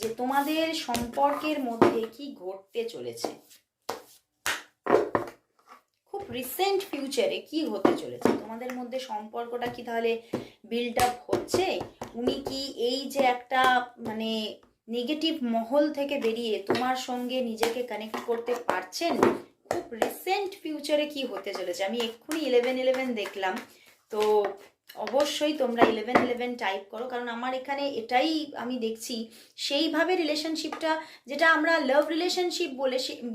যে তোমাদের সম্পর্কের মধ্যে কি ঘটতে চলেছে, খুব রিসেন্ট ফিউচারে কি হতে চলেছে তোমাদের মধ্যে। সম্পর্কটা কি তাহলে বিল্ড আপ হচ্ছে? উনি কি এই যে একটা মানে নেগেটিভ মহল থেকে বেরিয়ে তোমার সঙ্গে নিজেকে কানেক্ট করতে পারছেন? খুব রিসেন্ট ফিউচারে কি হতে চলেছে? আমি এক্ষুনি 11-11 দেখলাম, তো অবশ্যই তোমরা 11-11 টাইপ করো, কারণ আমার এখানে এটাই আমি দেখছি। সেইভাবে রিলেশনশিপটা, যেটা আমরা লাভ রিলেশনশিপ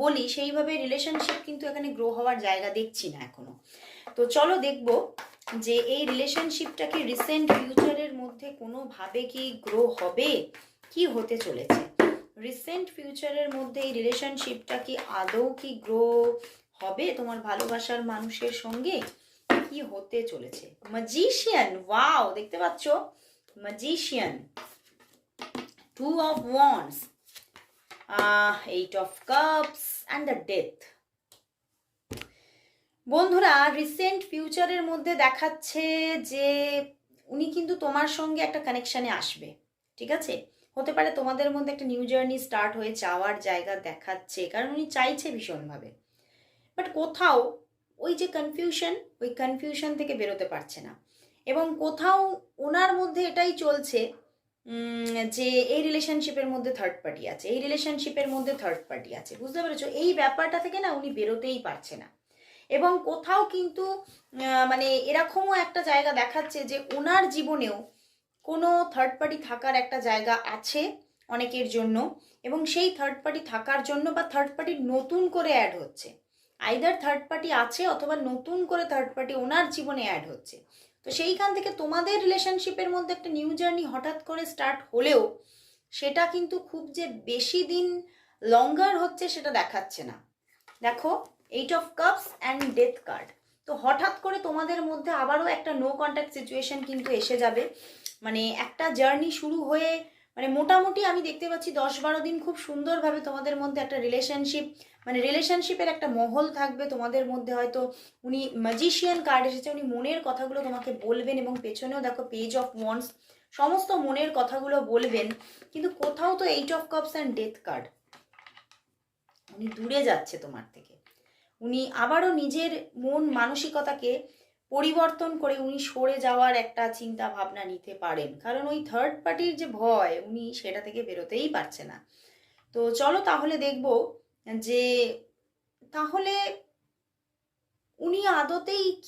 বলি, সেইভাবে রিলেশনশিপ কিন্তু এখানে গ্রো হওয়ার জায়গা দেখছি না এখনো। তো চলো দেখবো যে এই রিলেশনশিপটা কি রিসেন্ট ফিউচারের মধ্যে কোনোভাবে কি গ্রো হবে, কি হতে চলেছে রিসেন্ট ফিউচারের মধ্যে। এই রিলেশনশিপটা কি আদৌ কি গ্রো হবে তোমার ভালোবাসার মানুষের সঙ্গে? কি হতে চলেছে? ম্যাজিশিয়ান, ওয়াও, দেখতে পাচ্ছ magician, 2 of wands, 8 of cups and the death। বন্ধুরা, রিসেন্ট ফিউচারের মধ্যে দেখাচ্ছে যে উনি কিন্তু তোমার সঙ্গে একটা কানেকশানে আসবে, ঠিক আছে? হতে পারে তোমাদের মধ্যে একটা নিউ জার্নি স্টার্ট হয়ে যাওয়ার জায়গা দেখাচ্ছে, কারণ উনি চাইছে ভীষণভাবে। বাট কোথাও ওই যে কনফিউশন, ওই কনফিউশন থেকে বেরোতে পারছে না। এবং কোথাও ওনার মধ্যে এটাই চলছে যে এই রিলেশনশিপের মধ্যে থার্ড পার্টি আছে, এই রিলেশনশিপের মধ্যে থার্ড পার্টি আছে, বুঝতে পেরেছো? এই ব্যাপারটা থেকে না উনি বেরোতেই পারছে না। এবং কোথাও কিন্তু মানে এরকমও একটা জায়গা দেখাচ্ছে যে ওনার জীবনেও কোনো থার্ড পার্টি থাকার একটা জায়গা আছে অনেকের জন্য, এবং সেই থার্ড পার্টি থাকার জন্য বা থার্ড পার্টি নতুন করে অ্যাড হচ্ছে, আইদার থার্ড পার্টি আছে অথবা নতুন করে থার্ড পার্টি ওনার জীবনে অ্যাড হচ্ছে। তো সেইখান থেকে তোমাদের রিলেশনশিপের মধ্যে একটা নিউ জার্নি হঠাৎ করে স্টার্ট হলেও সেটা কিন্তু খুব যে বেশি দিন লঙ্গার হচ্ছে সেটা দেখাচ্ছে না। দেখো, 8 of cups and death card. তো হঠাৎ করে তোমাদের মধ্যে আবারও একটা নো কন্ট্যাক্ট সিচুয়েশন কিন্তু এসে যাবে। মানে একটা জার্নি শুরু হয়ে মানে মোটামুটি আমি দেখতে পাচ্ছি 10-12 দিন খুব সুন্দরভাবে তোমাদের মধ্যে একটা রিলেশনশিপ, মানে রিলেশনশিপের একটা মহল থাকবে তোমাদের মধ্যে। হয়তো উনি ম্যাজিশিয়ান কার্ড এসেছে, উনি মনের কথাগুলো তোমাকে বলবেন, এবং পেছনেও দেখো পেজ অফ ওয়ান্স, সমস্ত মনের কথাগুলো বলবেন। কিন্তু কোথাও তো 8 of cups and death card, উনি দূরে যাচ্ছে তোমার থেকে। উনি আবারও নিজের মন মানসিকতাকে পরিবর্তন করে উনি সরে যাওয়ার একটা চিন্তা ভাবনা নিতে পারেন, কারণ ওই থার্ড পার্টির যে ভয়, উনি সেটা থেকে বেরোতেই পারছে না। তো চলো তাহলে দেখব যে তাহলে উনি আদতেই কি